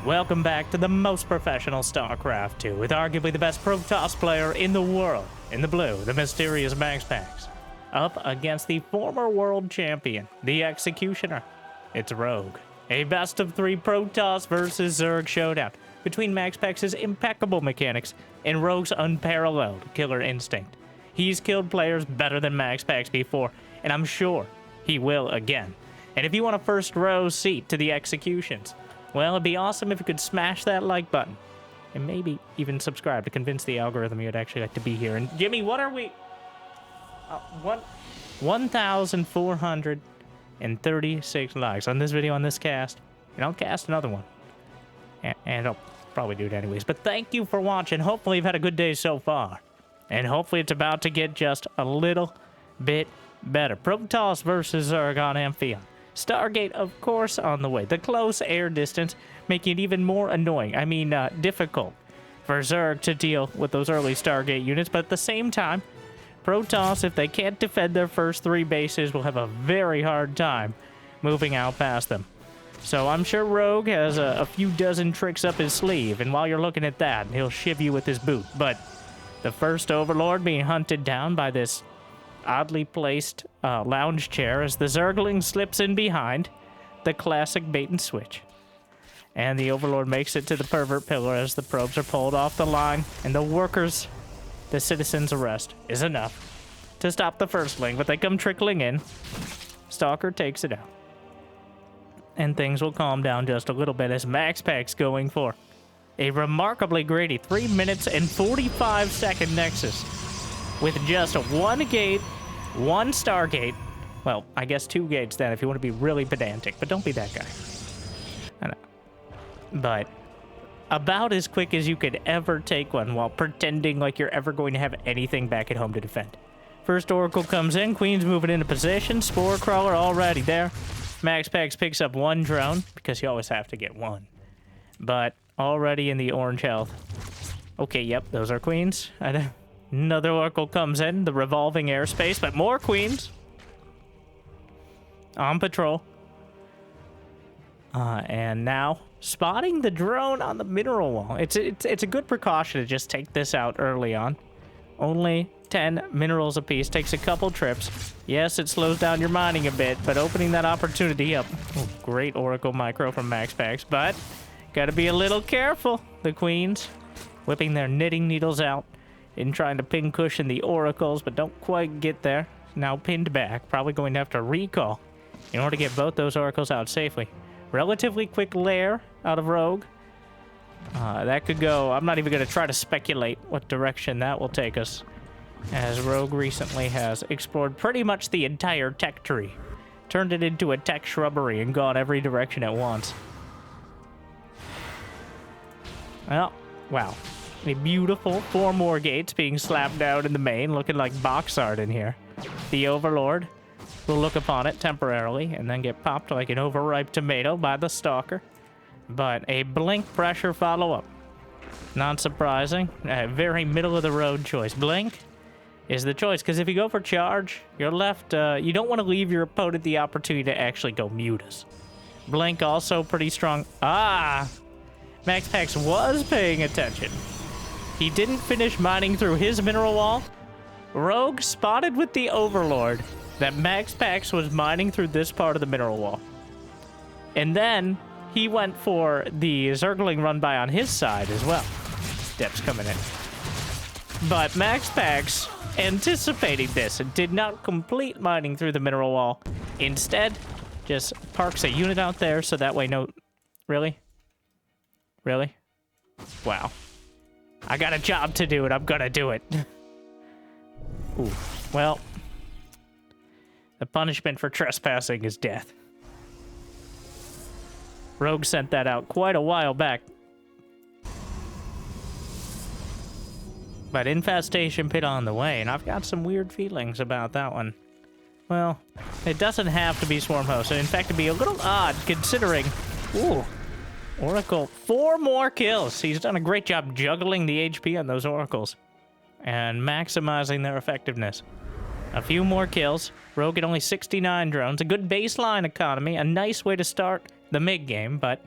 Welcome back to the most professional StarCraft 2, with arguably the best Protoss player in the world, in the blue, the mysterious MaxPax, up against the former world champion, the Executioner. It's Rogue, a best-of-3 Protoss versus Zerg showdown between MaxPax's impeccable mechanics and Rogue's unparalleled killer instinct. He's killed players better than MaxPax before, and I'm sure he will again. And if you want a first-row seat to the executions, well, it'd be awesome if you could smash that like button. And maybe even subscribe to convince the algorithm you'd actually like to be here. And Jimmy, what are we... 1,436 likes on this video, on this cast. And I'll cast another one. And I'll probably do it anyways. But thank you for watching. Hopefully you've had a good day so far. And hopefully it's about to get just a little bit better. Protoss versus Zerg on Amphion. Stargate, of course, on the way. The close air distance making it even more annoying. I mean, difficult for Zerg to deal with those early Stargate units. But at the same time, Protoss, if they can't defend their first 3 bases, will have a very hard time moving out past them. So I'm sure Rogue has a few dozen tricks up his sleeve. And while you're looking at that, he'll shiv you with his boot. But the first Overlord being hunted down by this oddly placed lounge chair as the Zergling slips in behind, the classic bait and switch. And the Overlord makes it to the pervert pillar as the probes are pulled off the line, and the workers, the citizens' arrest is enough to stop the firstling, but they come trickling in. Stalker takes it out. And things will calm down just a little bit as MaxPax going for a remarkably greedy 3 minutes and 45-second Nexus. With just 1 gate, 1 Stargate. Well, I guess 2 gates then if you want to be really pedantic, but don't be that guy. I know. But about as quick as you could ever take one while pretending like you're ever going to have anything back at home to defend. First Oracle comes in, Queen's moving into position, Spore Crawler already there. MaxPax picks up 1 drone, because you always have to get 1. But already in the orange health. Okay, yep, those are Queens. Another Oracle comes in, the revolving airspace, but more Queens. On patrol. And now, spotting the drone on the mineral wall. It's a good precaution to just take this out early on. Only 10 minerals apiece, takes a couple trips. Yes, it slows down your mining a bit, but opening that opportunity up. Oh, great Oracle micro from MaxPax, but gotta be a little careful. The Queens whipping their knitting needles out in trying to pin cushion the Oracles, but don't quite get there. Now pinned back, probably going to have to recall in order to get both those Oracles out safely. Relatively quick lair out of Rogue. That could go, I'm not even going to try to speculate what direction that will take us, as Rogue recently has explored pretty much the entire tech tree, turned it into a tech shrubbery and gone every direction at once. Well, wow. A beautiful 4 more gates being slapped down in the main, looking like box art in here. The Overlord will look upon it temporarily and then get popped like an overripe tomato by the Stalker. But a blink pressure follow-up. Not surprising. A very middle-of-the-road choice. Blink is the choice, because if you go for charge, you're left... you don't want to leave your opponent the opportunity to actually go Mutas. Blink also pretty strong. Ah! MaxPax was paying attention. He didn't finish mining through his mineral wall. Rogue spotted with the Overlord that MaxPax was mining through this part of the mineral wall. And then he went for the Zergling run by on his side as well. Steps coming in. But MaxPax, anticipating this, and did not complete mining through the mineral wall. Instead, just parks a unit out there so that way no... Really? Really? Wow. I got a job to do and I'm gonna do it. Ooh. Well, the punishment for trespassing is death. Rogue sent that out quite a while back. But infestation pit on the way, and I've got some weird feelings about that one. Well, it doesn't have to be Swarm Host. In fact, it'd be a little odd considering... Ooh. Oracle, 4 more kills. He's done a great job juggling the HP on those Oracles and maximizing their effectiveness. A few more kills. Rogue at only 69 drones. A good baseline economy. A nice way to start the mid-game, but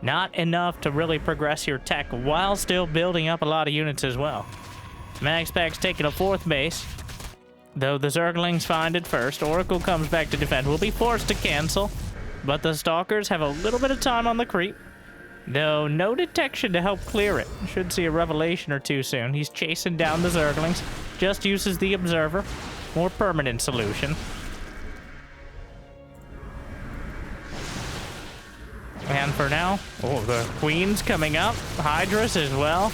Not enough to really progress your tech while still building up a lot of units as well. MaxPax taking a 4th base. Though the Zerglings find it first, Oracle comes back to defend. Will be forced to cancel, but the Stalkers have a little bit of time on the creep. Though no detection to help clear it. Should see a revelation or two soon. He's chasing down the Zerglings. Just uses the Observer. More permanent solution. And for now, oh, the Queen's coming up. Hydras as well.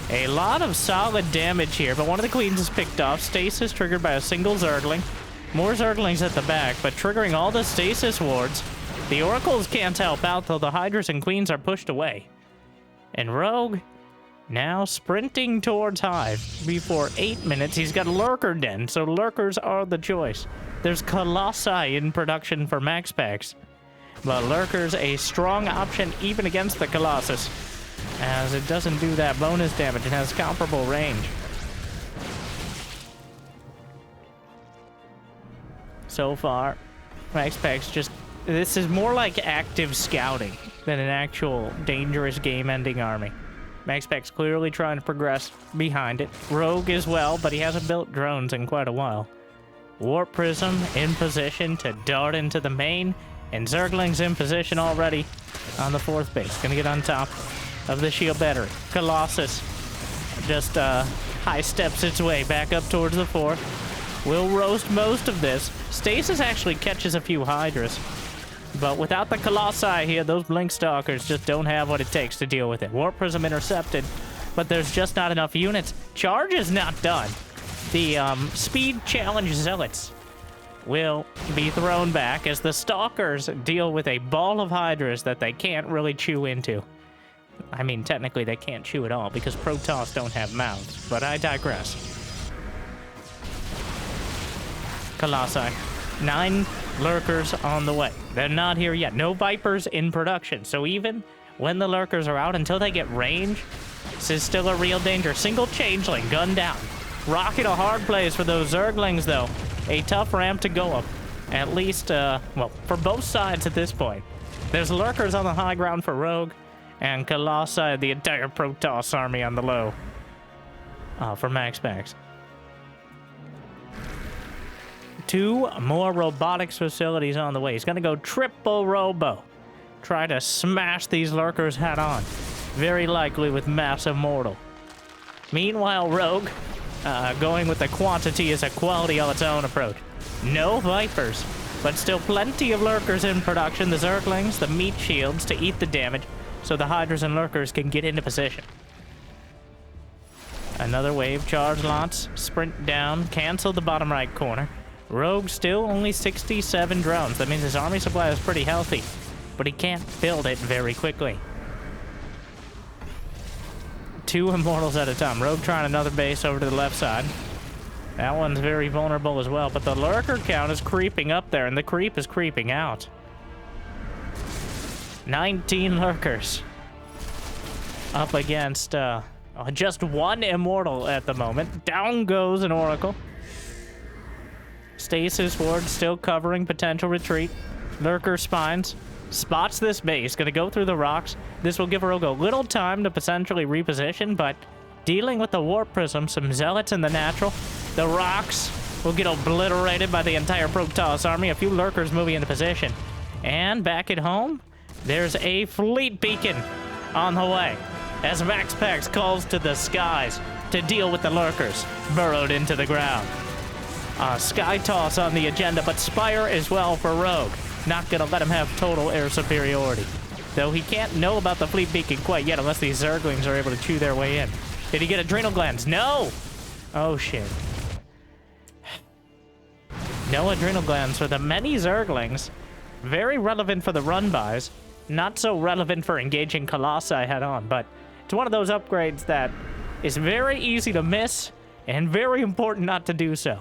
A lot of solid damage here, but one of the Queens is picked off. Stasis triggered by a single Zergling. More Zerglings at the back, but triggering all the Stasis wards. The Oracles can't help out, though the Hydras and Queens are pushed away. And Rogue, now sprinting towards Hive. Before 8 minutes, he's got a Lurker Den, so Lurkers are the choice. There's Colossi in production for MaxPax. But Lurker's a strong option even against the Colossus, as it doesn't do that bonus damage and has comparable range. So far, MaxPax just... This is more like active scouting than an actual dangerous game-ending army. MaxPax clearly trying to progress behind it. Rogue as well, but he hasn't built drones in quite a while. Warp Prism in position to dart into the main, and Zergling's in position already on the 4th base. Gonna get on top of the shield battery. Colossus just high steps its way back up towards the 4th. Will roast most of this. Stasis actually catches a few Hydras. But without the Colossi here, those Blink Stalkers just don't have what it takes to deal with it. Warp Prism intercepted, but there's just not enough units. Charge is not done. The Speed Challenge Zealots will be thrown back as the Stalkers deal with a ball of Hydras that they can't really chew into. I mean, technically they can't chew at all because Protoss don't have mouths, but I digress. Colossi. 9 Lurkers on the way. They're not here yet. No Vipers in production. So even when the Lurkers are out, until they get range, this is still a real danger. Single Changeling, gun down. Rocket a hard place for those Zerglings, though. A tough ramp to go up. At least, well, for both sides at this point. There's Lurkers on the high ground for Rogue, and Colossi, the entire Protoss army on the low for MaxPax. 2 more robotics facilities on the way. He's going to go triple robo. Try to smash these Lurkers head on. Very likely with Massive Mortal. Meanwhile, Rogue, going with the quantity is a quality of its own approach. No Vipers, but still plenty of Lurkers in production. The Zerglings, the meat shields to eat the damage, so the Hydras and Lurkers can get into position. Another wave, charge lots, sprint down, cancel the bottom right corner. Rogue still only 67 drones. That means his army supply is pretty healthy, but he can't build it very quickly. 2 Immortals at a time. Rogue trying another base over to the left side. That one's very vulnerable as well, but the Lurker count is creeping up there, and the creep is creeping out. 19 Lurkers up against just 1 Immortal at the moment. Down goes an Oracle. Stasis ward still covering potential retreat. Lurker spines. Spots this base. Gonna go through the rocks. This will give Rogue a little time to potentially reposition, but dealing with the Warp Prism, some Zealots in the natural. The rocks will get obliterated by the entire Protoss army. A few Lurkers moving into position. And back at home, there's a Fleet Beacon on the way as MaxPax calls to the skies to deal with the Lurkers burrowed into the ground. Sky Toss on the agenda, but Spire as well for Rogue. Not gonna let him have total air superiority. Though he can't know about the Fleet Beacon quite yet unless these Zerglings are able to chew their way in. Did he get Adrenal Glands? No! Oh shit. No Adrenal Glands for the many Zerglings. Very relevant for the run-bys. Not so relevant for engaging Colossi head-on, but it's one of those upgrades that is very easy to miss and very important not to do so.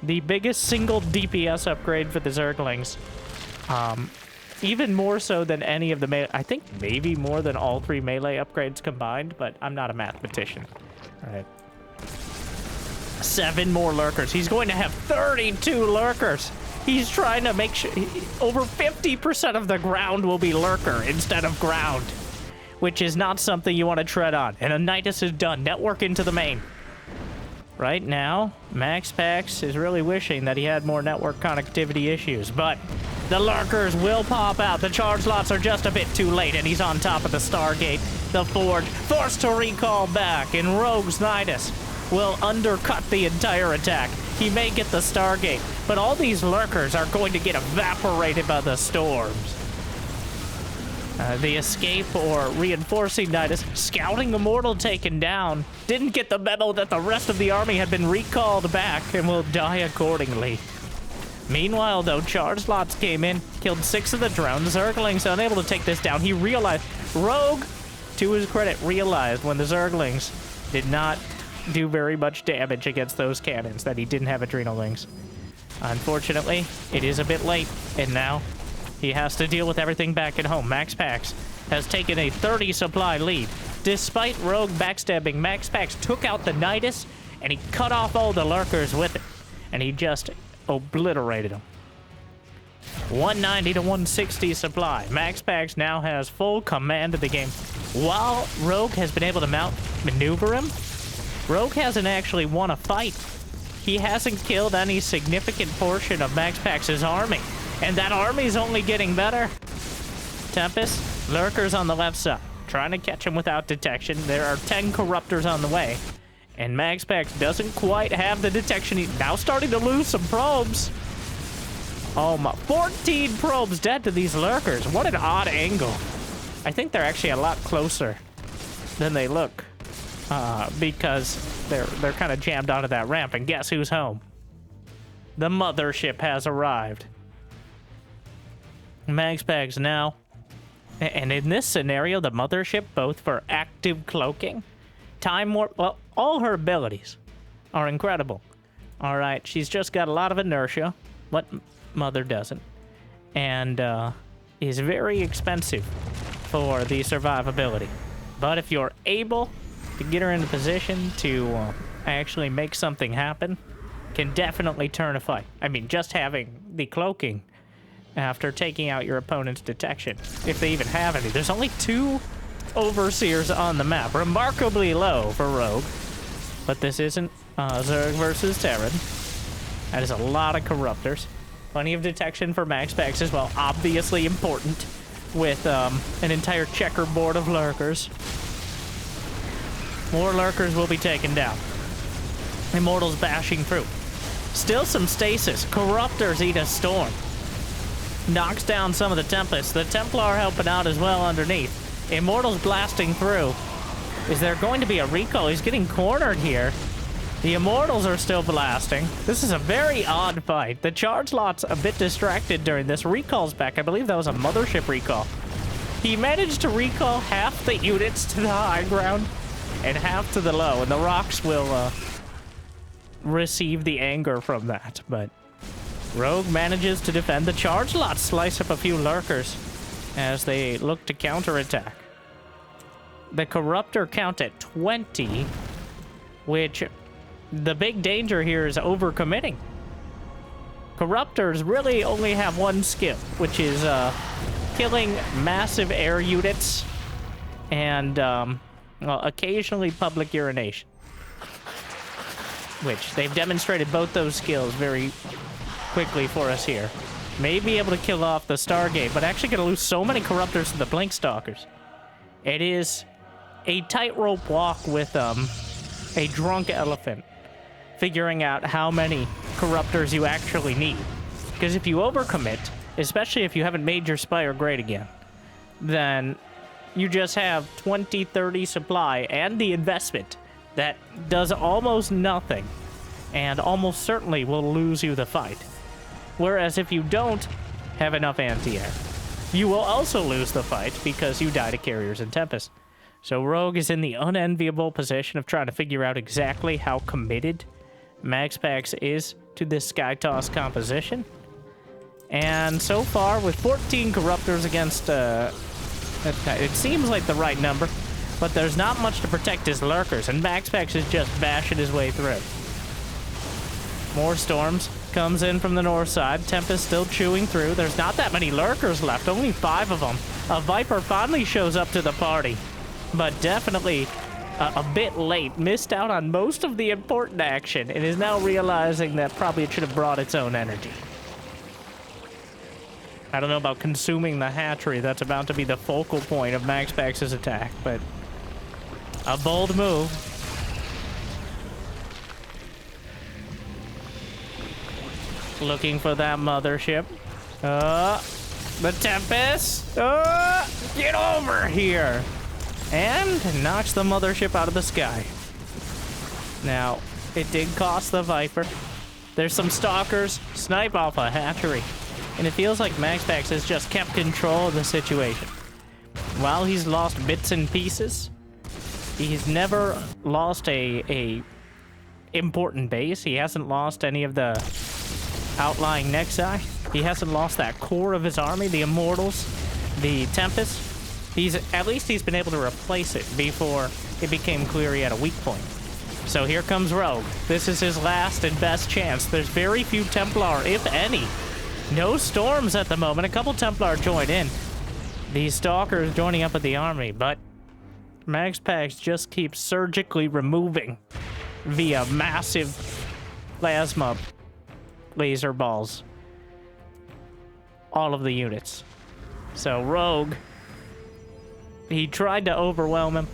The biggest single DPS upgrade for the Zerglings. Even more so than any of the melee. I think maybe more than all 3 melee upgrades combined, but I'm not a mathematician. All right. 7 more Lurkers. He's going to have 32 Lurkers. He's trying to make sure over 50% of the ground will be Lurker instead of ground. which is not something you want to tread on. And a Nidus is done. Network into the main. Right now, MaxPax is really wishing that he had more network connectivity issues, but the lurkers will pop out. The charge lots are just a bit too late, and he's on top of the Stargate. The Forge forced to recall back, and Rogue's Nidus will undercut the entire attack. He may get the Stargate, but all these lurkers are going to get evaporated by the storms. The escape or reinforcing Nidus, scouting Immortal taken down, didn't get the memo that the rest of the army had been recalled back and will die accordingly. Meanwhile, though, charge lots came in, killed 6 of the drones. Zerglings unable to take this down. He realized, Rogue, to his credit, realized when the Zerglings did not do very much damage against those cannons that he didn't have Adrenal Wings. Unfortunately, it is a bit late, and now he has to deal with everything back at home. MaxPax has taken a 30 supply lead. Despite Rogue backstabbing, MaxPax took out the Nidus, and he cut off all the lurkers with it. And he just obliterated them. 190 to 160 supply. MaxPax now has full command of the game. While Rogue has been able to maneuver him, Rogue hasn't actually won a fight. He hasn't killed any significant portion of MaxPax's army. And that army's only getting better. Tempest, lurkers on the left side, trying to catch him without detection. There are 10 corruptors on the way. And MaxPax doesn't quite have the detection. He's now starting to lose some probes. Oh my, 14 probes dead to these lurkers. What an odd angle. I think they're actually a lot closer than they look. Because they're kind of jammed onto that ramp. And guess who's home? The mothership has arrived. MaxPax now. And in this scenario, the mothership, both for active cloaking, time warp, well, all her abilities are incredible. All right, she's just got a lot of inertia, what Mother doesn't, and is very expensive for the survivability. But if you're able to get her into position to actually make something happen, can definitely turn a fight. I mean, just having the cloaking after taking out your opponent's detection, if they even have any. There's only 2 Overseers on the map, remarkably low for Rogue, but this isn't Zerg versus Terran. That is a lot of Corruptors. Plenty of detection for MaxPax as well, obviously important with an entire checkerboard of lurkers. More lurkers will be taken down. Immortals bashing through. Still some stasis. Corruptors eat a storm. Knocks down some of the Tempests. The Templar helping out as well underneath. Immortals blasting through. Is there going to be a recall? He's getting cornered here. The Immortals are still blasting. This is a very odd fight. The charge lot's a bit distracted during this. Recall's back. I believe that was a mothership recall. He managed to recall half the units to the high ground and half to the low, and the rocks will receive the anger from that, but Rogue manages to defend. The charge lot slice up a few lurkers as they look to counterattack. The Corruptor count at 20, which the big danger here is overcommitting. Corruptors really only have one skill, which is killing massive air units and well, occasionally public urination, which they've demonstrated both those skills very quickly for us here. May be able to kill off the Stargate, but actually going to lose so many Corruptors to the Blink Stalkers. It is a tightrope walk with a drunk elephant, figuring out how many Corruptors you actually need. Because if you overcommit, especially if you haven't made your Spire great again, then you just have 20, 30 supply and the investment that does almost nothing and almost certainly will lose you the fight. Whereas if you don't have enough anti-air, you will also lose the fight because you die to Carriers and Tempest. So Rogue is in the unenviable position of trying to figure out exactly how committed MaxPax is to this Skytoss composition. And so far, with 14 Corruptors against, it seems like the right number, but there's not much to protect his lurkers, and MaxPax is just bashing his way through. More storms comes in from the north side. Tempest still chewing through. There's not that many lurkers left, only 5 of them. A Viper finally shows up to the party. but definitely a bit late. Missed out on most of the important action and is now realizing that probably it should have brought its own energy. I don't know about consuming the hatchery. That's about to be the focal point of MaxPax's attack, but a bold move. Looking for that mothership. The Tempest. Get over here. And knocks the mothership out of the sky. Now, it did cost the Viper. There's some stalkers. Snipe off a hatchery. And it feels like MaxPax has just kept control of the situation. While he's lost bits and pieces, he's never lost a important base. He hasn't lost any of the outlying Nexi. He hasn't lost that core of his army, the Immortals, the Tempest. At least he's been able to replace it before it became clear he had a weak point. So here comes Rogue. This is his last and best chance. There's very few Templar, if any. No storms at the moment. A couple Templar join in. These Stalkers joining up with the army, but MaxPax just keeps surgically removing via massive plasma laser balls all of the units. So Rogue, he tried to overwhelm him,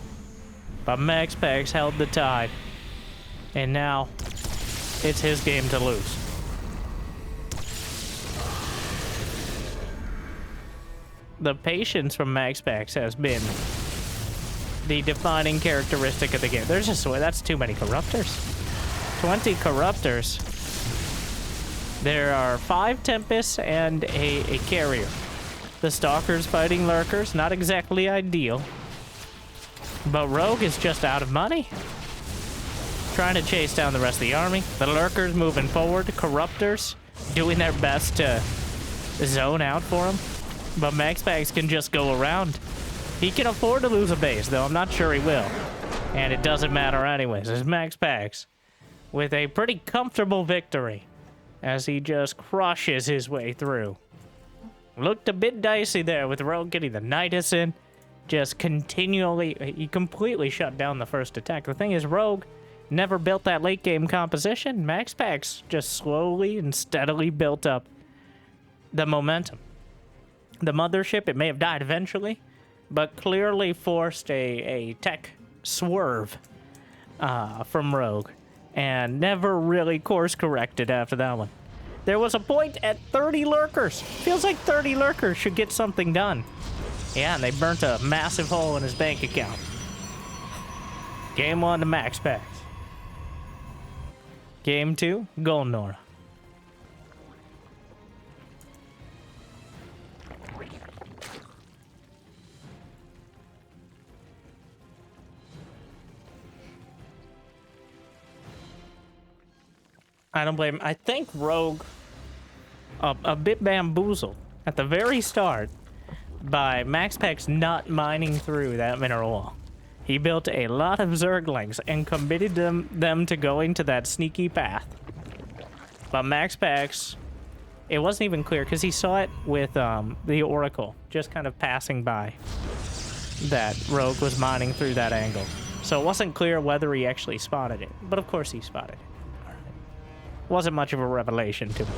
but MaxPax held the tide. And now it's his game to lose. The patience from MaxPax has been the defining characteristic of the game. There's just, that's too many Corruptors. 20 Corruptors. There are 5 Tempests and a carrier. The Stalkers fighting Lurkers, not exactly ideal. But Rogue is just out of money. Trying to chase down the rest of the army. The Lurkers moving forward. Corruptors doing their best to zone out for him. But MaxPax can just go around. He can afford to lose a base, though I'm not sure he will. And it doesn't matter anyways. It's MaxPax with a pretty comfortable victory as he just crushes his way through. Looked a bit dicey there with Rogue getting the Nidus in. Just continually, he completely shut down the first attack. The thing is, Rogue never built that late game composition. MaxPax just slowly and steadily built up the momentum. The mothership, it may have died eventually, but clearly forced a tech swerve from Rogue, and never really course corrected after that one. There was a point at 30 Lurkers. Feels like 30 Lurkers should get something done. Yeah, and they burnt a massive hole in his bank account. Game 1 to MaxPax. Game 2, Golnora. I don't blame him. I think Rogue, a bit bamboozled at the very start by MaxPax not mining through that mineral wall. He built a lot of Zerglings and committed them to going to that sneaky path. But MaxPax, it wasn't even clear because he saw it with the Oracle just kind of passing by that Rogue was mining through that angle. So it wasn't clear whether he actually spotted it, but of course he spotted it. Wasn't much of a revelation to me.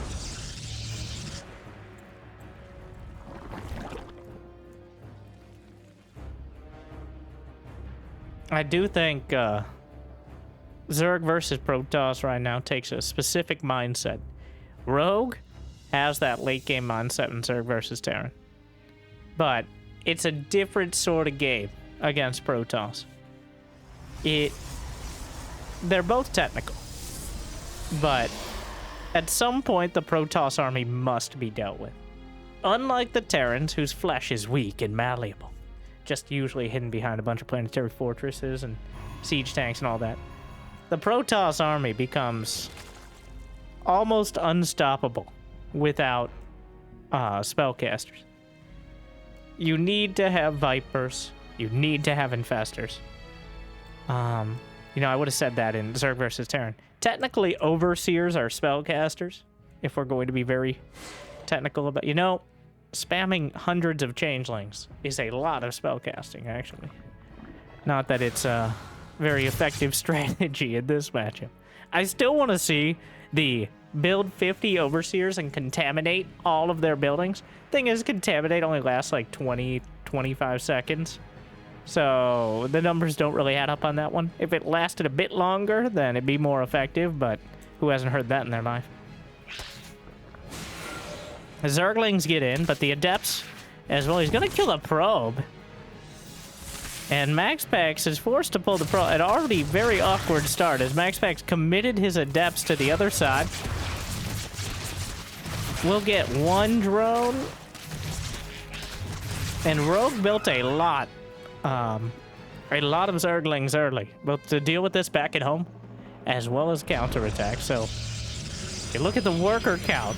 I do think Zerg versus Protoss right now takes a specific mindset. Rogue has that late game mindset in Zerg versus Terran. But it's a different sort of game against Protoss. They're both technical. But at some point, the Protoss army must be dealt with. Unlike the Terrans, whose flesh is weak and malleable, just usually hidden behind a bunch of planetary fortresses and siege tanks and all that, the Protoss army becomes almost unstoppable without spellcasters. You need to have Vipers. You need to have Infestors. You know, I would have said that in Zerg versus Terran. Technically, Overseers are spellcasters, if we're going to be very technical about... You know, spamming hundreds of changelings is a lot of spellcasting, actually. Not that it's a very effective strategy in this matchup. I still want to see the build 50 overseers and contaminate all of their buildings. Thing is, contaminate only lasts like 20, 25 seconds. So the numbers don't really add up on that one. If it lasted a bit longer, then it'd be more effective, but who hasn't heard that in their life? The Zerglings get in, but the Adepts as well. He's gonna kill a probe. And MaxPax is forced to pull the probe. An already very awkward start as MaxPax committed his Adepts to the other side. We'll get one drone. And Rogue built a lot of Zerglings early, both to deal with this back at home, as well as counterattack. So, if you look at the worker count,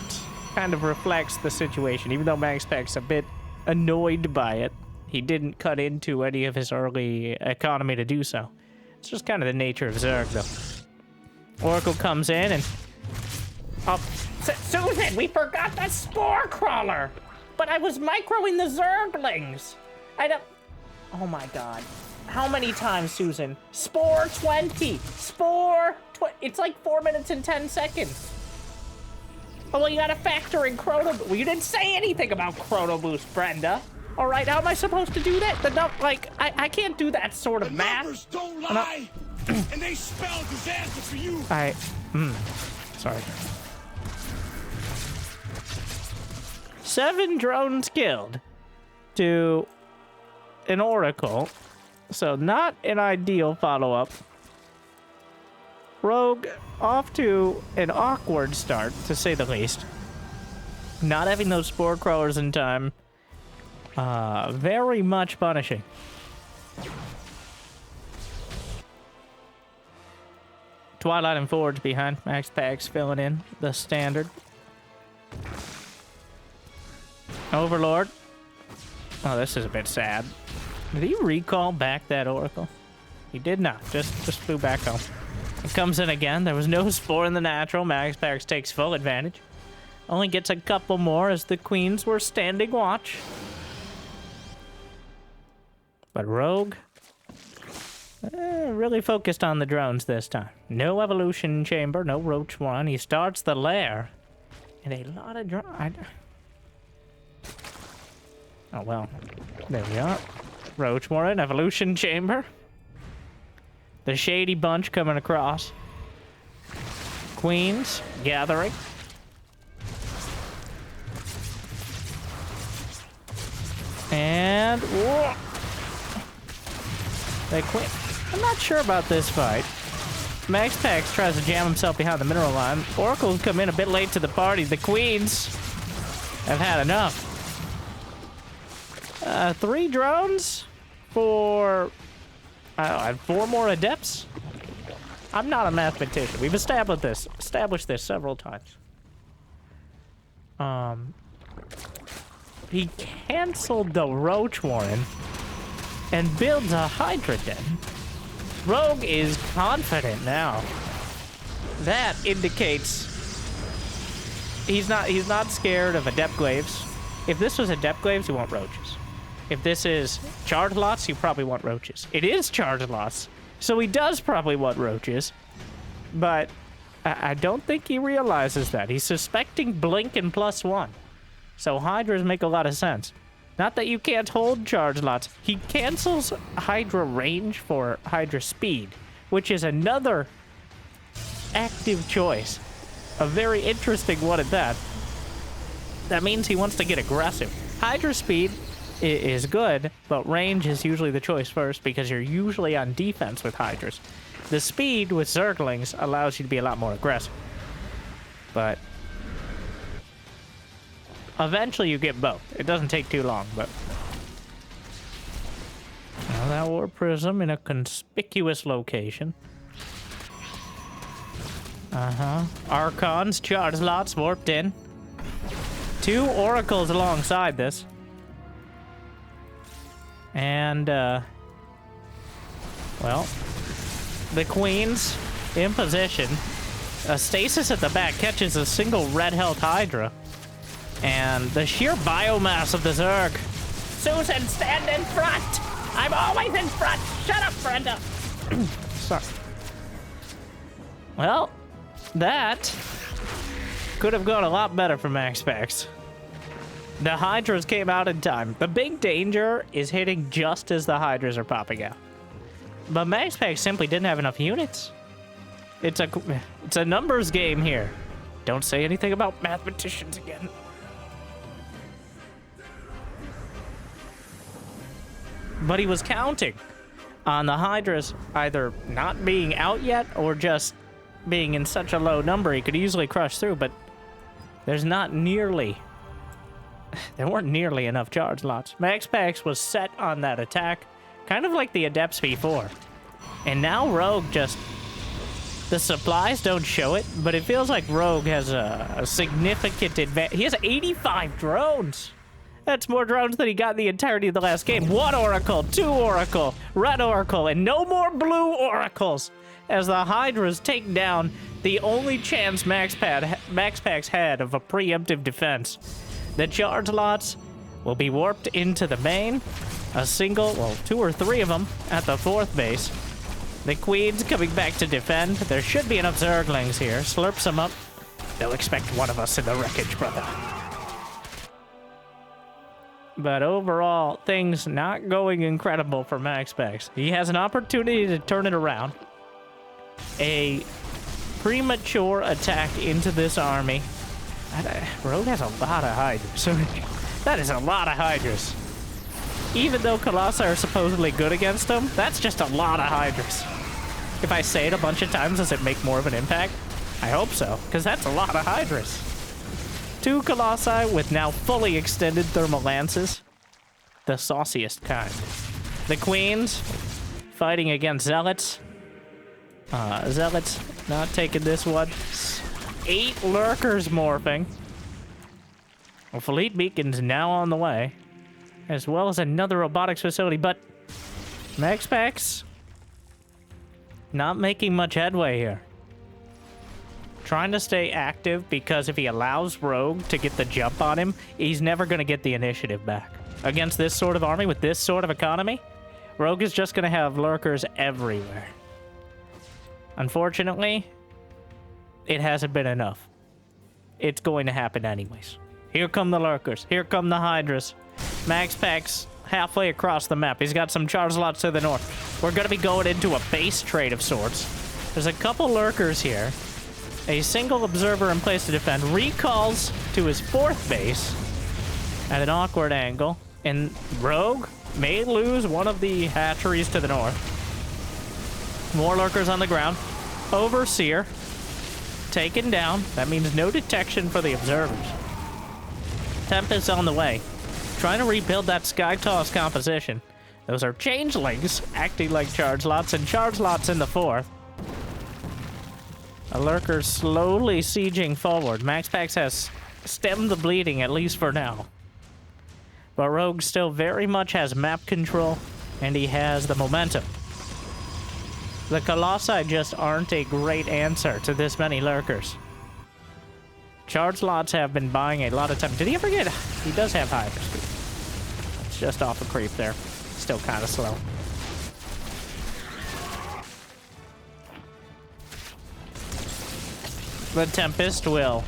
kind of reflects the situation. Even though MaxPax's a bit annoyed by it, he didn't cut into any of his early economy to do so. It's just kind of the nature of Zerg, though. Oracle comes in and... Oh, Susan, we forgot the Spore Crawler! But I was microing the Zerglings! I don't... Oh my god. How many times, Susan? Spore 20! Spore 20! It's like 4 minutes and 10 seconds. Oh, well, you gotta factor in Chrono... Well, you didn't say anything about Chrono Boost, Brenda. Alright, how am I supposed to do that? I can't do that sort of math. The numbers don't lie! And they spell disaster for you! Sorry. 7 drones killed to an Oracle. So not an ideal follow-up. Rogue off to an awkward start, to say the least. Not having those Spore Crawlers in time. Very much punishing. Twilight and Forge behind. MaxPax filling in the standard. Overlord. Oh, this is a bit sad. Did he recall back that Oracle? He did not. Just flew back home. It comes in again. There was no Spore in the natural. MaxPax takes full advantage. Only gets a couple more as the Queens were standing watch. But Rogue... really focused on the drones this time. No evolution chamber, no roach one. He starts the lair. And a lot of drones... Oh, well. There we are. Roach Warren, evolution chamber. The shady bunch coming across. Queens gathering. And... Whoa. The Queen... I'm not sure about this fight. MaxPax tries to jam himself behind the mineral line. Oracles come in a bit late to the party. The Queens have had enough. 3 drones for... I don't know, 4 more Adepts? I'm not a mathematician. We've established this several times. He canceled the Roach Warren and builds a Hydra Den. Rogue is confident now. That indicates he's not scared of Adept Glaives. If this was Adept Glaives, he won't Roaches. If this is Charge Lots, he probably want Roaches. It is Charge Lots, so he does probably want Roaches. But I don't think he realizes that. He's suspecting Blink and +1. So Hydras make a lot of sense. Not that you can't hold Charge Lots. He cancels Hydra range for Hydra speed, which is another active choice. A very interesting one at that. That means he wants to get aggressive. Hydra speed is good, but range is usually the choice first because you're usually on defense with Hydras. The speed with Zerglings allows you to be a lot more aggressive. But eventually you get both. It doesn't take too long, but... Now that War Prism in a conspicuous location. Archons, Charge Lots warped in. 2 Oracles alongside this. And, well, the Queens in position. A Stasis at the back catches a single red health Hydra. And the sheer biomass of the Zerg. Susan, stand in front! I'm always in front. Shut up, Brenda. Sorry. Well, that could have gone a lot better for MaxPax. The Hydras came out in time. The big danger is hitting just as the Hydras are popping out. But MaxPax simply didn't have enough units. It's a numbers game here. Don't say anything about mathematicians again. But he was counting on the Hydras either not being out yet or just being in such a low number he could easily crush through, but there weren't nearly enough charge lots. MaxPax was set on that attack, kind of like the Adepts before. And now Rogue just... The supplies don't show it, but it feels like Rogue has a significant advantage. He has 85 drones. That's more drones than he got in the entirety of the last game. 1 Oracle, 2 Oracle, Red Oracle, and no more blue Oracles as the Hydras take down the only chance MaxPax had of a preemptive defense. The charge lots will be warped into the main. A single, well, 2 or 3 of them at the 4th base. The Queen's coming back to defend. There should be enough Zerglings here. Slurps them up. They'll expect one of us in the wreckage, brother. But overall, things not going incredible for MaxPax. He has an opportunity to turn it around. A premature attack into this army. Rogue has a lot of Hydras. That is a lot of Hydras. Even though Colossi are supposedly good against them, that's just a lot of Hydras. If I say it a bunch of times, does it make more of an impact? I hope so, because that's a lot of Hydras. 2 Colossi with now fully extended thermal lances. The sauciest kind. The Queens fighting against Zealots. Zealots not taking this one. 8 Lurkers morphing. Well, Fleet Beacon's now on the way, as well as another robotics facility, but MaxPax not making much headway here. Trying to stay active because if he allows Rogue to get the jump on him, he's never going to get the initiative back. Against this sort of army with this sort of economy, Rogue is just going to have Lurkers everywhere. Unfortunately, it hasn't been enough. It's going to happen anyways. Here come the Lurkers. Here come the Hydras. MaxPax halfway across the map. He's got some charge lots to the north. We're going to be going into a base trade of sorts. There's a couple Lurkers here. A single observer in place to defend. Recalls to his 4th base at an awkward angle. And Rogue may lose one of the hatcheries to the north. More Lurkers on the ground. Overseer taken down. That means no detection for the observers. Tempest on the way. Trying to rebuild that Sky Toss composition. Those are changelings acting like charge lots, and charge lots in the 4th. A Lurker slowly sieging forward. MaxPax has stemmed the bleeding, at least for now. But Rogue still very much has map control, and he has the momentum. The Colossi just aren't a great answer to this many Lurkers. Charge lots have been buying a lot of time. Did he ever get... He does have higher speed. It's just off a creep there. Still kind of slow. The Tempest will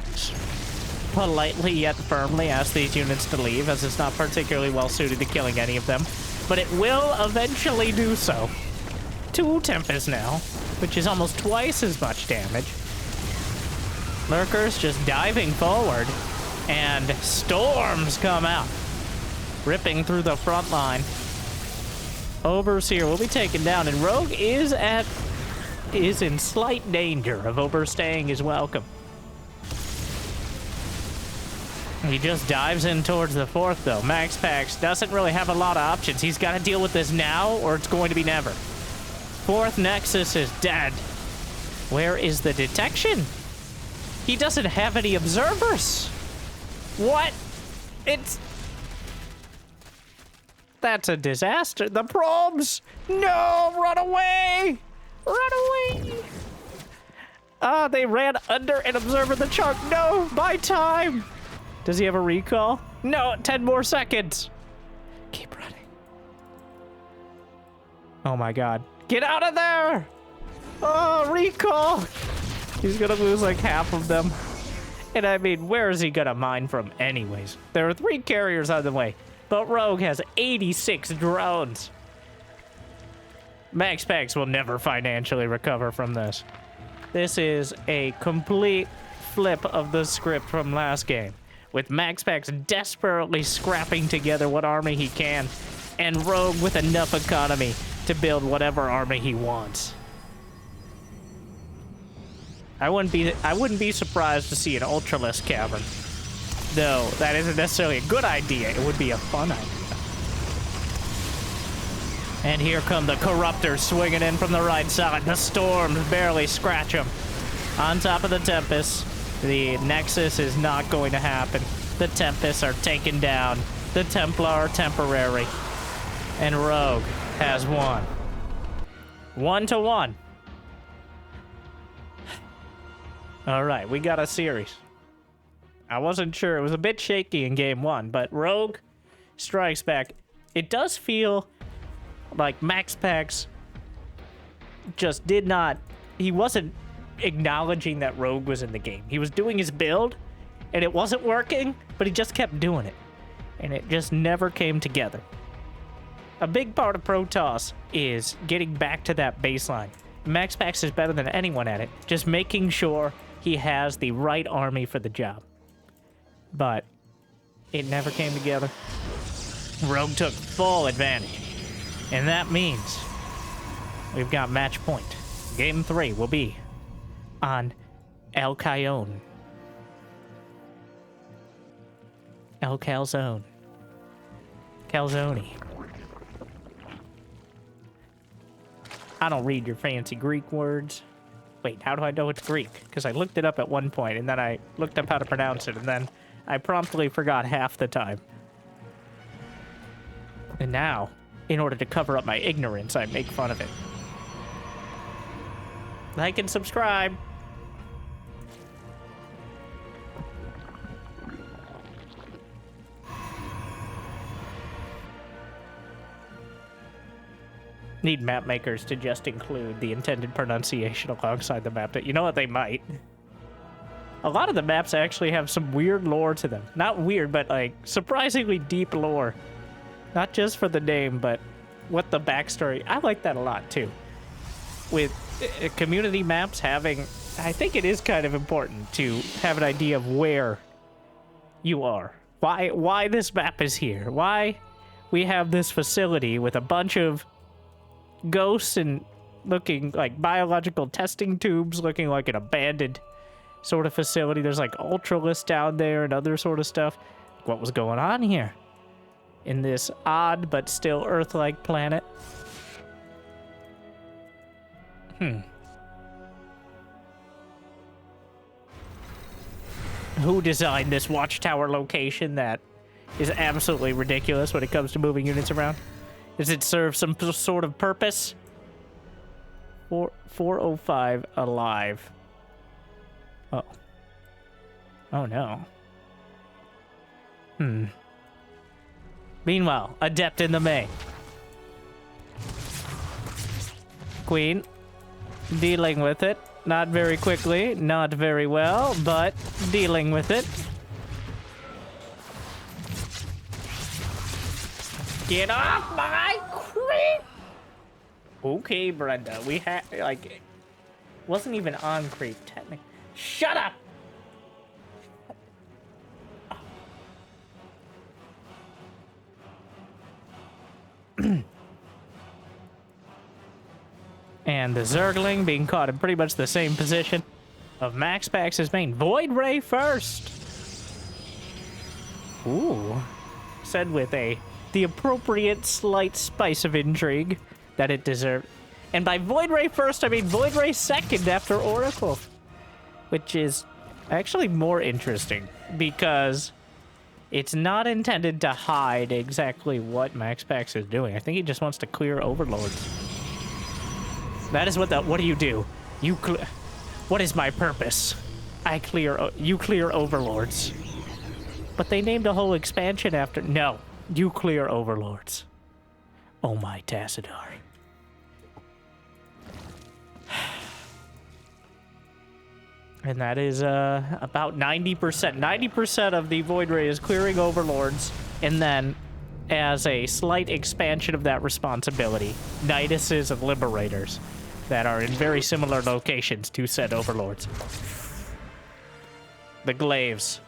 politely yet firmly ask these units to leave, as it's not particularly well suited to killing any of them. But it will eventually do so. 2 Tempests now, which is almost twice as much damage. Lurkers just diving forward, and storms come out, ripping through the front line. Overseer will be taken down, and Rogue is in slight danger of overstaying his welcome. He just dives in towards the 4th, though. MaxPax doesn't really have a lot of options. He's got to deal with this now, or it's going to be never. 4th Nexus is dead. Where is the detection? He doesn't have any observers. What? That's a disaster. The probes! No! Run away! Run away! Ah, they ran under an observer the chunk. No! My time! Does he have a recall? No! 10 more seconds! Keep running. Oh my god. Get out of there! Oh, recall! He's gonna lose like half of them. And I mean, where is he gonna mine from anyways? There are 3 carriers on the way, but Rogue has 86 drones. MaxPax will never financially recover from this. This is a complete flip of the script from last game, with MaxPax desperately scrapping together what army he can, and Rogue with enough economy to build whatever army he wants. I wouldn't be surprised to see an Ultralisk cavern. Though that isn't necessarily a good idea, it would be a fun idea. And here come the Corruptors swinging in from the right side. The Storms barely scratch them. On top of the Tempests, the Nexus is not going to happen. The Tempests are taken down. The Templar are temporary. And Rogue has won. 1-1. All right, we got a series. I wasn't sure. It was a bit shaky in game 1, but Rogue strikes back. It does feel like MaxPax just did not... He wasn't acknowledging that Rogue was in the game. He was doing his build, and it wasn't working, but he just kept doing it. And it just never came together. A big part of Protoss is getting back to that baseline. MaxPax is better than anyone at it, just making sure he has the right army for the job. But it never came together. Rogue took full advantage. And that means we've got match point. Game 3 will be on El Calzone. El Calzone. Calzone. I don't read your fancy Greek words. Wait, how do I know it's Greek? Because I looked it up at one point, and then I looked up how to pronounce it, and then I promptly forgot half the time. And now, in order to cover up my ignorance, I make fun of it. Like and subscribe. Need map makers to just include the intended pronunciation alongside the map. You know what, they might. A lot of the maps actually have some weird lore to them. Not weird, but like surprisingly deep lore. Not just for the name, but what the backstory. I like that a lot too. With community maps having, I think it is kind of important to have an idea of where you are. Why this map is here. Why we have this facility with a bunch of ghosts and looking like biological testing tubes, looking like an abandoned sort of facility. There's like Ultralisk down there and other sort of stuff. What was going on here in this odd but still Earth-like planet? Who designed this watchtower location that is absolutely ridiculous when it comes to moving units around? Does it serve some sort of purpose? 405 alive. Oh. Oh no. Meanwhile, Adept in the main. Queen. Dealing with it. Not very quickly, not very well, but dealing with it. Get off my creep! Okay, Brenda, we had, like, wasn't even on creep, technically. Shut up! And the Zergling being caught in pretty much the same position of MaxPax's main. Void Ray first! Ooh. Said with the appropriate slight spice of intrigue that it deserved. And by Void Ray first, I mean Void Ray second after Oracle. Which is actually more interesting because it's not intended to hide exactly what MaxPax is doing. I think he just wants to clear Overlords. That is what do you do? What is my purpose? You clear Overlords. But they named a whole expansion after, no, you clear Overlords. Oh my Tassadar. And that is about 90%. 90% of the Void Ray is clearing Overlords, and then, as a slight expansion of that responsibility, Niduses and Liberators that are in very similar locations to said Overlords. The Glaives.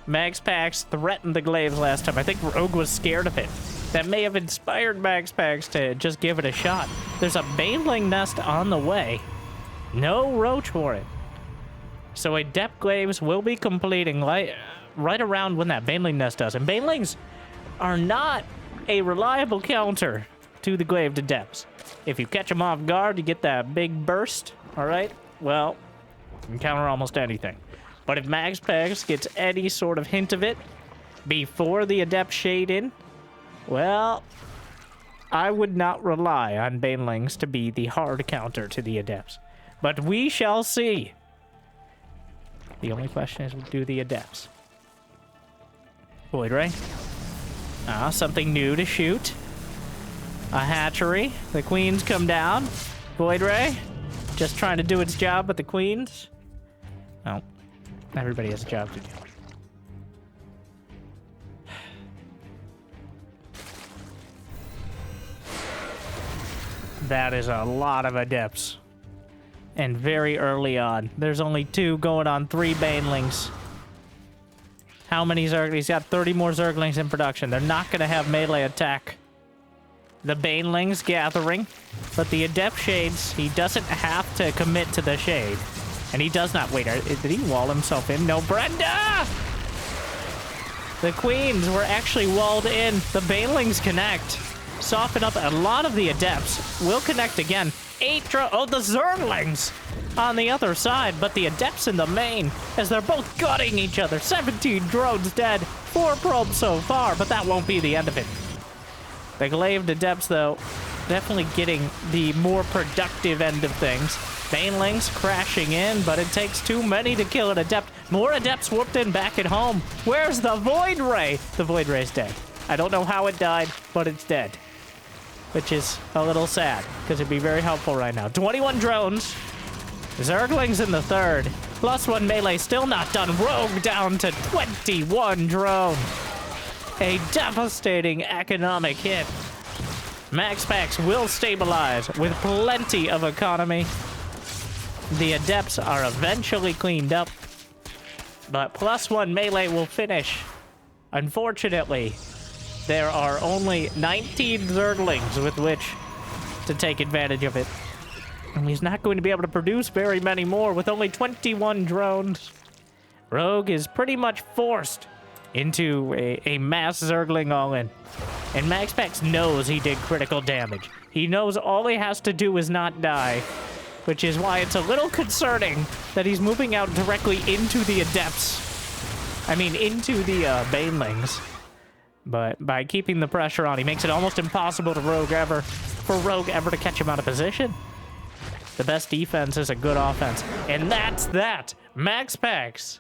MaxPax threatened the Glaives last time. I think Rogue was scared of it. That may have inspired MaxPax to just give it a shot. There's a Baneling nest on the way. No Roach for it. So Adept Glaives will be completing right around when that Baneling nest does. And Banelings are not a reliable counter to the Glaved Adepts. If you catch them off guard, you get that big burst, all right? Well, you can counter almost anything. But if MaxPax gets any sort of hint of it before the Adept shade in, well, I would not rely on Banelings to be the hard counter to the Adepts. But we shall see. The only question is, do the Adepts? Void Ray. Something new to shoot. A hatchery. The Queens come down. Void Ray. Just trying to do its job with the Queens. Oh. Everybody has a job to do. That is a lot of Adepts. And very early on. There's only 2 going on 3 Banelings. How many Zerglings? He's got 30 more Zerglings in production. They're not going to have melee attack. The Banelings gathering. But the Adept Shades, he doesn't have to commit to the Shade. And he does not. Wait, did he wall himself in? No, Brenda! The Queens were actually walled in. The Banelings connect. Soften up a lot of the Adepts. Will connect again. 8 oh, the Zerglings on the other side, but the Adepts in the main, as they're both gutting each other. 17 drones dead. 4 probes so far, but that won't be the end of it. The Glaved Adepts, though, definitely getting the more productive end of things. Banelings crashing in, but it takes too many to kill an Adept. More Adepts whooped in back at home. Where's the Void Ray? The Void Ray's dead. I don't know how it died, but it's dead. Which is a little sad, because it'd be very helpful right now. 21 drones. Zerglings in the third. +1 melee still not done. Rogue down to 21 drones. A devastating economic hit. MaxPax will stabilize with plenty of economy. The Adepts are eventually cleaned up. But +1 melee will finish. Unfortunately, there are only 19 Zerglings with which to take advantage of it. And he's not going to be able to produce very many more with only 21 drones. Rogue is pretty much forced into a mass Zergling all-in. And MaxPax knows he did critical damage. He knows all he has to do is not die, which is why it's a little concerning that he's moving out directly into the Adepts. I mean, into the Banelings. But by keeping the pressure on, he makes it almost impossible for Rogue ever to catch him out of position. The best defense is a good offense. And that's that. MaxPax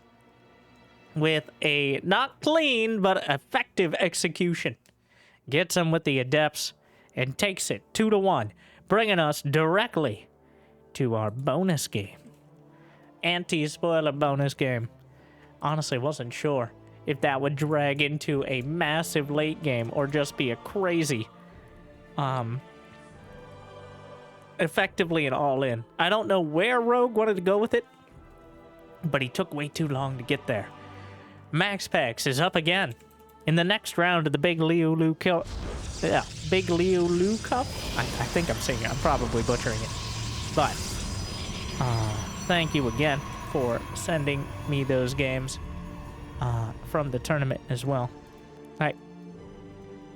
with a not clean, but effective execution. Gets him with the Adepts and takes it 2-1, bringing us directly to our bonus game. Anti-spoiler bonus game. Honestly, wasn't sure if that would drag into a massive late game or just be a crazy, effectively an all-in. I don't know where Rogue wanted to go with it, but he took way too long to get there. MaxPax is up again in the next round of the big LiuLi Cup. Yeah, big LiuLi Cup? I think I'm saying it. I'm probably butchering it. But, thank you again for sending me those games from the tournament as well.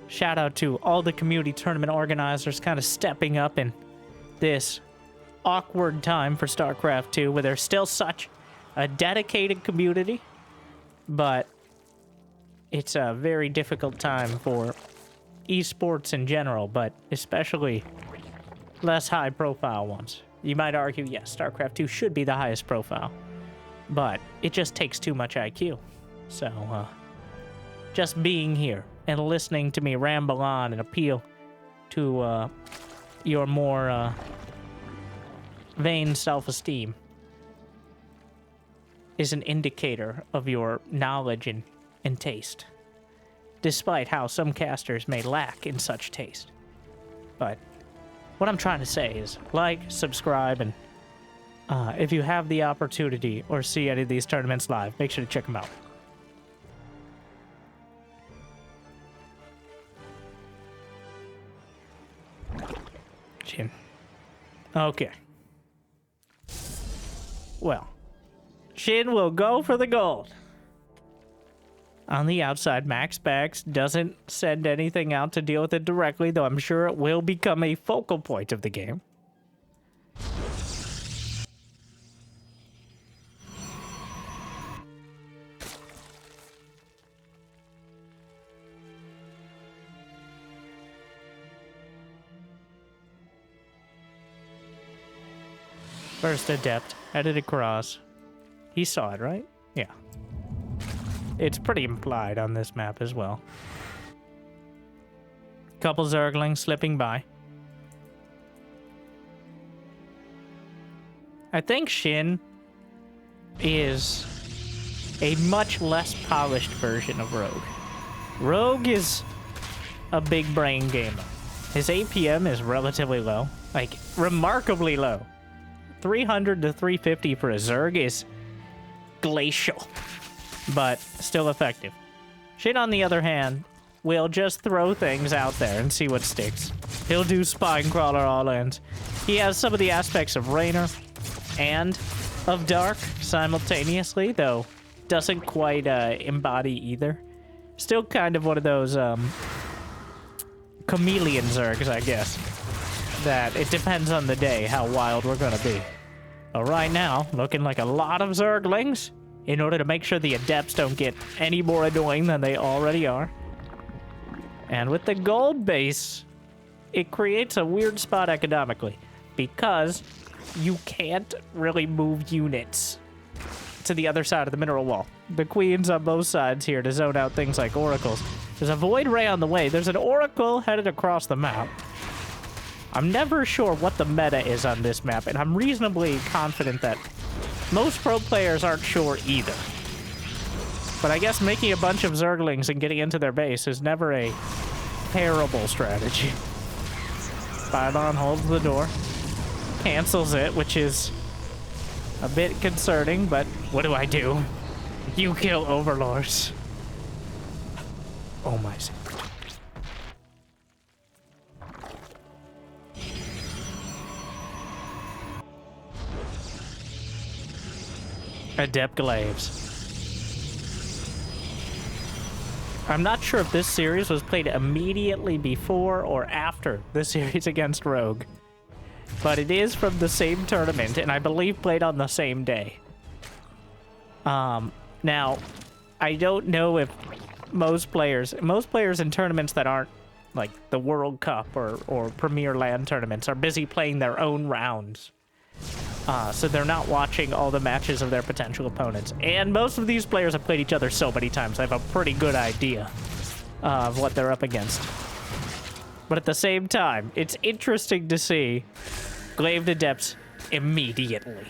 Shout out to all the community tournament organizers kind of stepping up in this awkward time for StarCraft 2, where there's still such a dedicated community, but it's a very difficult time for esports in general, but especially less high-profile ones. You might argue, yes, StarCraft 2 should be the highest profile, but it just takes too much IQ. So, just being here and listening to me ramble on and appeal to your more vain self-esteem is an indicator of your knowledge and taste, despite how some casters may lack in such taste. But what I'm trying to say is like, subscribe, and if you have the opportunity or see any of these tournaments live, make sure to check them out. Shin. Okay. Well, Shin will go for the gold. On the outside, MaxPax doesn't send anything out to deal with it directly, though I'm sure it will become a focal point of the game. First Adept, headed across. He saw it, right? Yeah. It's pretty implied on this map as well. Couple Zerglings slipping by. I think Shin is a much less polished version of Rogue. Rogue is a big brain gamer. His APM is relatively low, like remarkably low. 300 to 350 for a Zerg is glacial, but still effective. Shin, on the other hand, will just throw things out there and see what sticks. He'll do Spine Crawler all ends. He has some of the aspects of Rainer and of Dark simultaneously, though doesn't quite embody either. Still kind of one of those chameleon Zergs, I guess. That it depends on the day how wild we're gonna be. But right now, looking like a lot of Zerglings in order to make sure the Adepts don't get any more annoying than they already are. And with the gold base, it creates a weird spot economically because you can't really move units to the other side of the mineral wall. The queens on both sides here to zone out things like oracles. There's a void ray on the way. There's an oracle headed across the map. I'm never sure what the meta is on this map, and I'm reasonably confident that most pro players aren't sure either. But I guess making a bunch of Zerglings and getting into their base is never a terrible strategy. Pylon holds the door, cancels it, which is a bit concerning, but what do? You kill overlords. Oh my. Adept Glaives. I'm not sure if this series was played immediately before or after the series against Rogue, but it is from the same tournament, and I believe played on the same day. Now, I don't know if most players in tournaments that aren't like the World Cup or Premier LAN tournaments are busy playing their own rounds. So they're not watching all the matches of their potential opponents. And most of these players have played each other so many times, I have a pretty good idea of what they're up against. But at the same time, it's interesting to see Glaive Adepts immediately.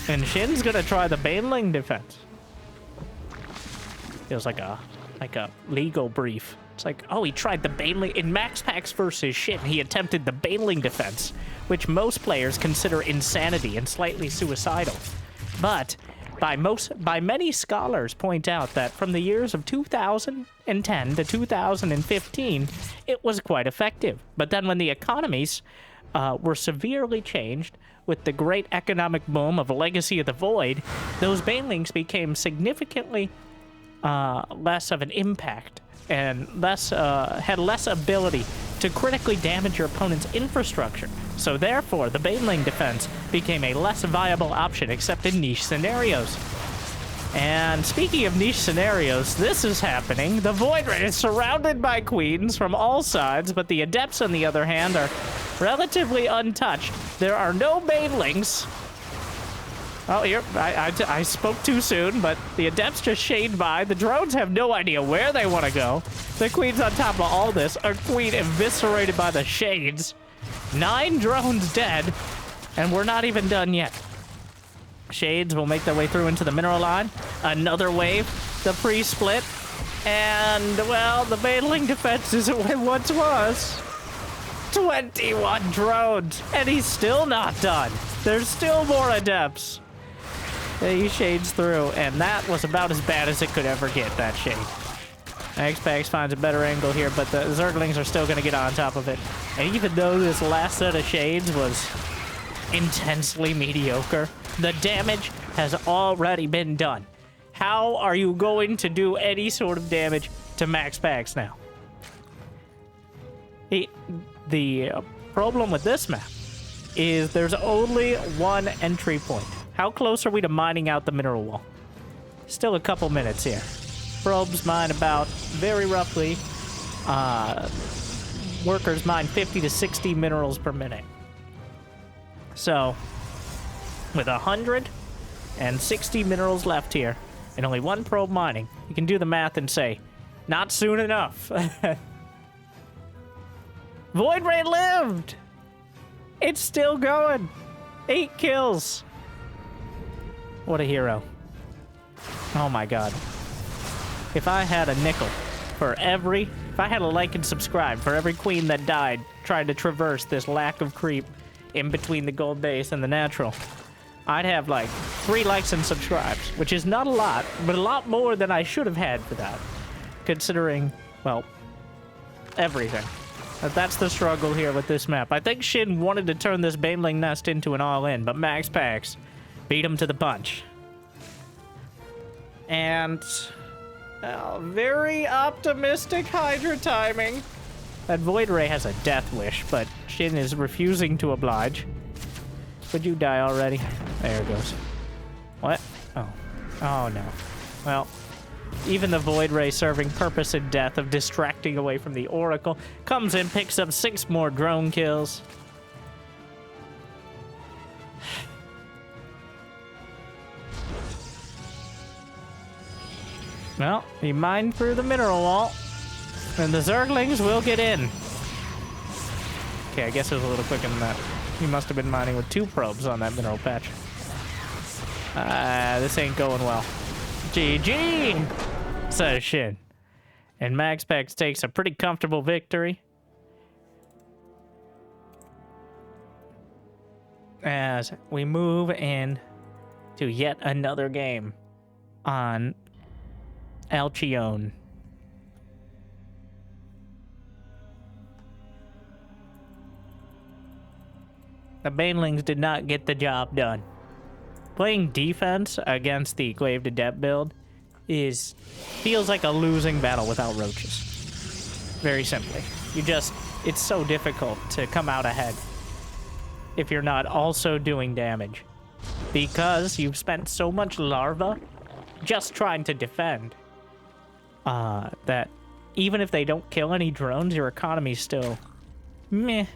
And Shin's gonna try the Baneling defense. Feels like a legal brief. It's like, oh, he tried the Baneling in MaxPax versus Shin. He attempted the Baneling defense, which most players consider insanity and slightly suicidal. But by many scholars point out that from the years of 2010 to 2015, it was quite effective. But then when the economies were severely changed with the great economic boom of Legacy of the Void, those Banelings became significantly less of an impact and had less ability to critically damage your opponent's infrastructure. So therefore, the Baneling defense became a less viable option except in niche scenarios. And speaking of niche scenarios, this is happening. The Void Ray is surrounded by queens from all sides, but the Adepts, on the other hand, are relatively untouched. There are no Banelings. Oh, here, I spoke too soon, but the Adepts just shade by. The drones have no idea where they want to go. The queen's on top of all this. A queen eviscerated by the shades. 9 drones dead, and we're not even done yet. Shades will make their way through into the mineral line. Another wave, the pre-split. And, well, the baneling defense isn't what it once was. 21 drones, and he's still not done. There's still more adepts. He shades through, and that was about as bad as it could ever get, that shade. MaxPax finds a better angle here, but the Zerglings are still going to get on top of it. And even though this last set of shades was intensely mediocre, the damage has already been done. How are you going to do any sort of damage to MaxPax now? The problem with this map is there's only one entry point. How close are we to mining out the mineral wall? Still a couple minutes here. Probes mine about, very roughly, workers mine 50 to 60 minerals per minute. So, with 160 minerals left here, and only one probe mining, you can do the math and say, not soon enough. Void Ray lived! It's still going! 8 kills! What a hero. Oh my god. If I had a nickel for every... If I had a like and subscribe for every queen that died trying to traverse this lack of creep in between the gold base and the natural, I'd have like 3 likes and subscribes, which is not a lot, but a lot more than I should have had for that. Considering, well, everything. That's the struggle here with this map. I think Shin wanted to turn this Baneling Nest into an all-in, but MaxPax beat him to the punch. And very optimistic Hydra timing. That Void Ray has a death wish, but Shin is refusing to oblige. Would you die already? There it goes. What? Oh. Oh, no. Well, even the Void Ray serving purpose in death of distracting away from the Oracle comes in, picks up 6 more drone kills. Well, he mined through the mineral wall, and the Zerglings will get in. Okay, I guess it was a little quicker than that. He must have been mining with 2 probes on that mineral patch. This ain't going well. GG, says Shin. And MaxPax takes a pretty comfortable victory. As we move in to yet another game on Alchion. The Banelings did not get the job done. Playing defense against the Glaive to Depth build feels like a losing battle without roaches. Very simply. It's so difficult to come out ahead if you're not also doing damage. Because you've spent so much larva just trying to defend. That even if they don't kill any drones, your economy's still meh.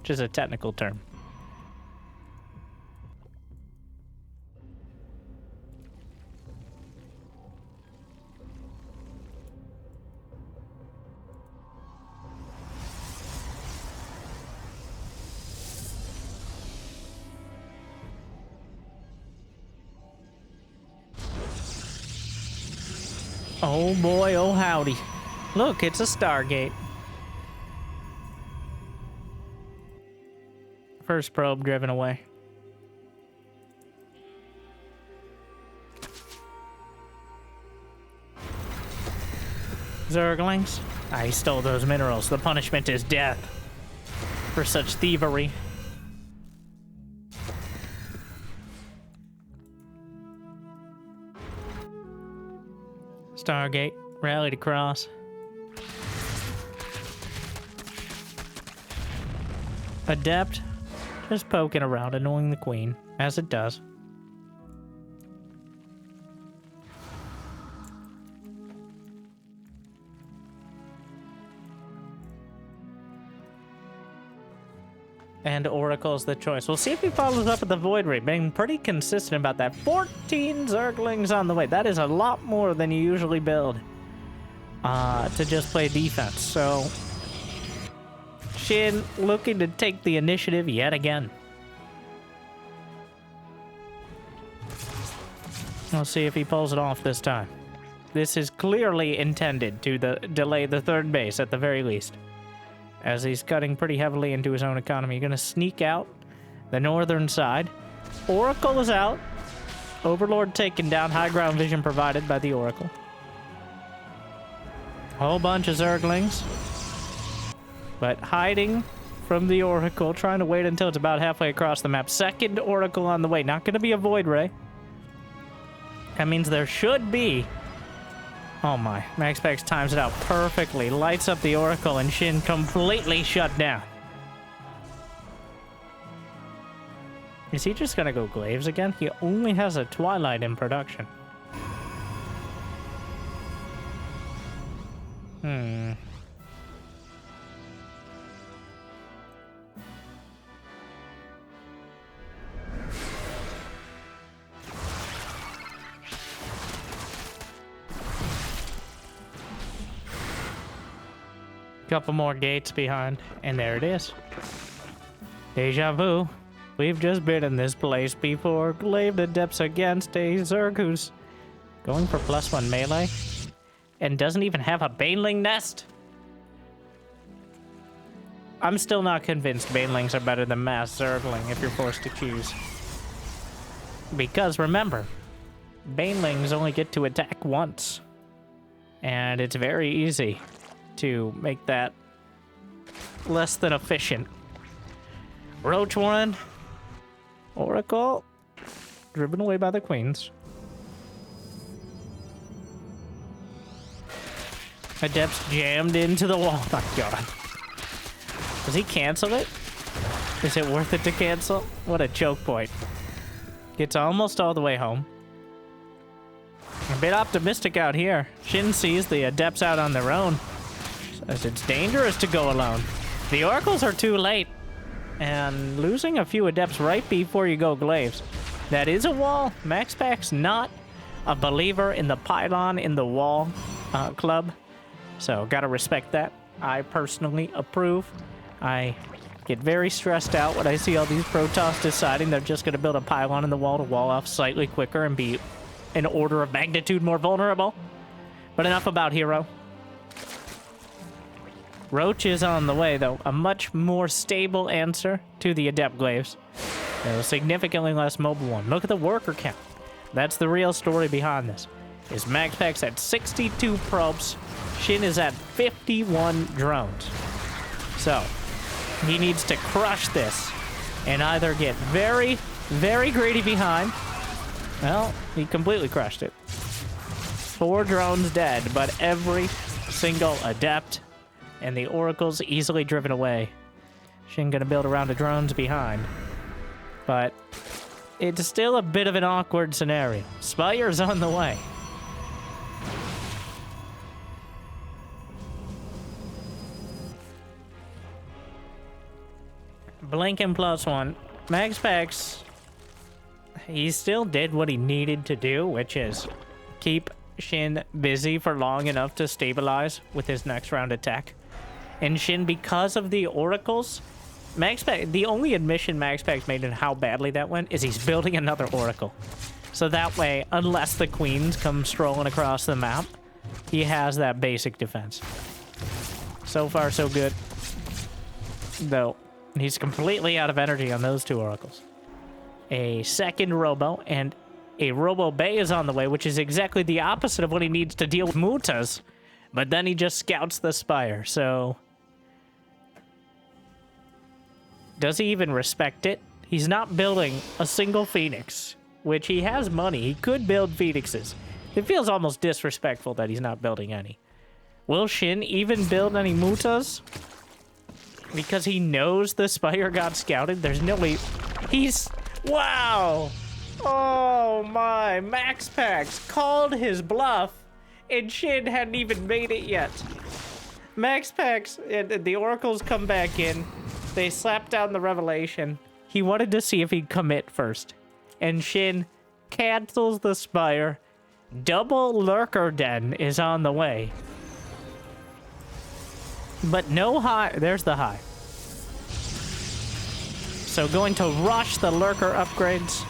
Which is a technical term. Oh boy, oh howdy. Look, it's a Stargate. First probe driven away. Zerglings? I stole those minerals. The punishment is death for such thievery. Stargate, rallied across. Adept, just poking around, annoying the queen, as it does. And Oracle's the choice. We'll see if he follows up with the Void Ray. Being pretty consistent about that. 14 Zerglings on the way. That is a lot more than you usually build to just play defense. So, Shin looking to take the initiative yet again. We'll see if he pulls it off this time. This is clearly intended to delay the third base at the very least, as he's cutting pretty heavily into his own economy. Gonna sneak out the northern side. Oracle is out. Overlord taken down. High ground vision provided by the Oracle. Whole bunch of Zerglings, but hiding from the Oracle, trying to wait until it's about halfway across the map. Second Oracle on the way. Not going to be a Void Ray. That means there should be... Oh my. MaxPax times it out perfectly. Lights up the Oracle, and Shin completely shut down. Is he just going to go Glaives again? He only has a Twilight in production. Couple more gates behind, and there it is. Deja vu. We've just been in this place before. Glaive Adepts against a Zerg who's going for +1 melee and doesn't even have a Baneling nest. I'm still not convinced Banelings are better than Mass Zergling if you're forced to choose. Because remember, Banelings only get to attack once, and it's very easy to make that less than efficient. Roach Warren, Oracle, driven away by the Queens. Adepts jammed into the wall. Oh my god. Does he cancel it? Is it worth it to cancel? What a choke point. Gets almost all the way home. A bit optimistic out here. Shin sees the Adepts out on their own. Says it's dangerous to go alone. The Oracles are too late. And losing a few Adepts right before you go Glaives. That is a wall. MaxPax not a believer in the pylon in the wall club. So gotta respect that. I personally approve. I get very stressed out when I see all these Protoss deciding they're just gonna build a pylon in the wall to wall off slightly quicker and be an order of magnitude more vulnerable. But enough about Hero. Roach is on the way, though. A much more stable answer to the Adept Glaives. A significantly less mobile one. Look at the worker count. That's the real story behind this. Is MaxPax at 62 probes. Shin is at 51 drones. So, he needs to crush this and either get very, very greedy behind. Well, he completely crushed it. 4 drones dead, but every single Adept and the Oracle's easily driven away. Shin gonna build around the drones behind. But it's still a bit of an awkward scenario. Spire's on the way. Blinking +1. MaxPax, he still did what he needed to do, which is keep Shin busy for long enough to stabilize with his next round attack. And Shin, because of the Oracles, MaxPax, the only admission MaxPax made in how badly that went is he's building another Oracle. So that way, unless the Queens come strolling across the map, he has that basic defense. So far, so good. Though, he's completely out of energy on those 2 Oracles. A second Robo, and a Robo Bay is on the way, which is exactly the opposite of what he needs to deal with Mutas. But then he just scouts the Spire, so... Does he even respect it? He's not building a single Phoenix, which he has money. He could build Phoenixes. It feels almost disrespectful that he's not building any. Will Shin even build any Mutas? Because he knows the Spire got scouted? There's no way... He's... Wow! Oh my, MaxPax called his bluff, and Shin hadn't even made it yet. MaxPax and the Oracles come back in. They slap down the Revelation. He wanted to see if he'd commit first. And Shin cancels the Spire. Double Lurker Den is on the way. But no high. There's the high. So going to rush the Lurker upgrades.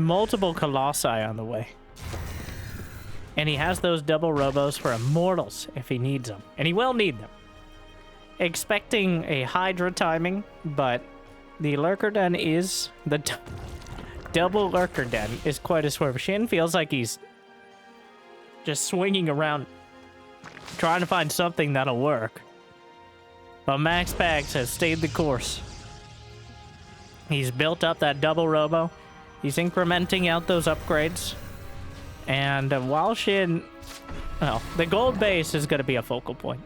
multiple Colossi on the way. And he has those double robos for Immortals if he needs them. And he will need them. Expecting a Hydra timing, but the Lurker Den is... the double Lurker Den is quite a swerve. Shin feels like he's just swinging around, trying to find something that'll work. But MaxPax has stayed the course. He's built up that double robo. He's incrementing out those upgrades. And while Shin... well, the gold base is going to be a focal point.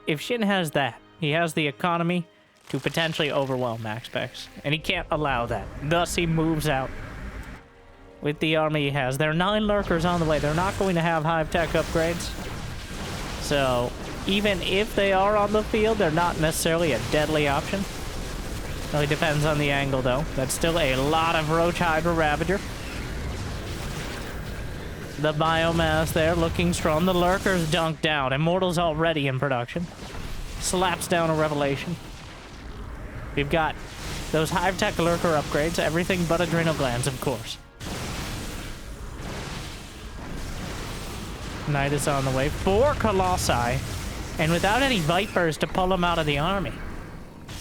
If Shin has that, he has the economy to potentially overwhelm MaxPax. And he can't allow that. Thus, he moves out with the army he has. There are 9 Lurkers on the way. They're not going to have Hive Tech upgrades. So, even if they are on the field, they're not necessarily a deadly option. Really depends on the angle, though. That's still a lot of Roach Hydra Ravager. The biomass there looking strong. The Lurkers dunked down. Immortals already in production. Slaps down a Revelation. We've got those Hive Tech Lurker upgrades. Everything but Adrenal Glands, of course. Knight is on the way. 4 Colossi. And without any Vipers to pull them out of the army.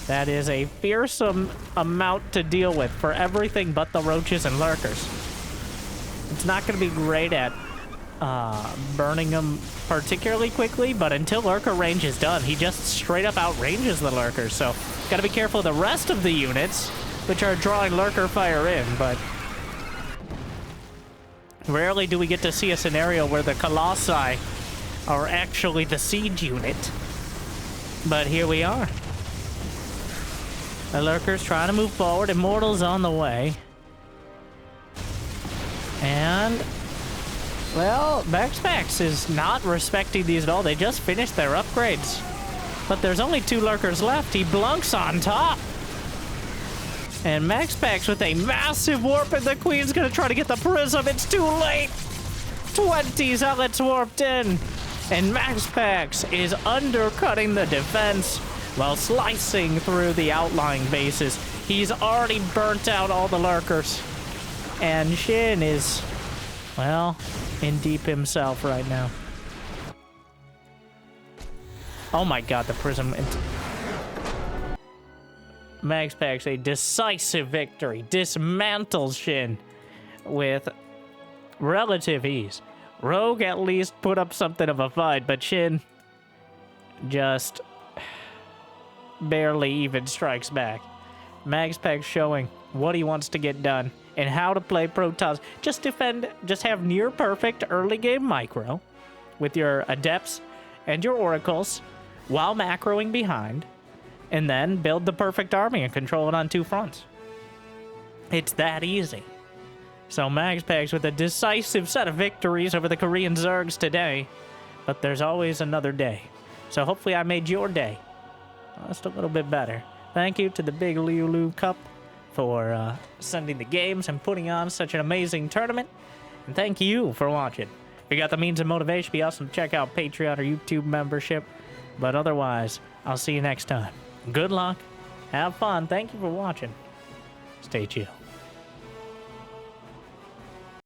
That is a fearsome amount to deal with for everything but the Roaches and Lurkers. It's not going to be great at burning them particularly quickly, but until Lurker range is done, he just straight up outranges the Lurkers. So, got to be careful of the rest of the units, which are drawing Lurker fire in, but rarely do we get to see a scenario where the Colossi are actually the siege unit. But here we are. The Lurker's trying to move forward. Immortals on the way. And, well, MaxPax is not respecting these at all. They just finished their upgrades. But there's only 2 Lurkers left. He blunks on top. And MaxPax with a massive warp, and the Queen's gonna try to get the Prism. It's too late. 20 Zealots warped in. And MaxPax is undercutting the defense while slicing through the outlying bases. He's already burnt out all the Lurkers. And Shin is, well, in deep himself right now. Oh my god, the Prism. MaxPax, a decisive victory. Dismantles Shin with relative ease. Rogue at least put up something of a fight, but Shin just barely even strikes back. MaxPax showing what he wants to get done and how to play Protoss. Just defend, just have near perfect early game micro with your Adepts and your Oracles while macroing behind, and then build the perfect army and control it on 2 fronts. It's that easy. So MaxPax with a decisive set of victories over the Korean Zergs today, but there's always another day. So hopefully I made your day just a little bit better. Thank you to the big LiuLi Cup for sending the games and putting on such an amazing tournament. And thank you for watching. If you got the means and motivation, it'd be awesome to check out Patreon or YouTube membership. But otherwise, I'll see you next time. Good luck. Have fun. Thank you for watching. Stay chill.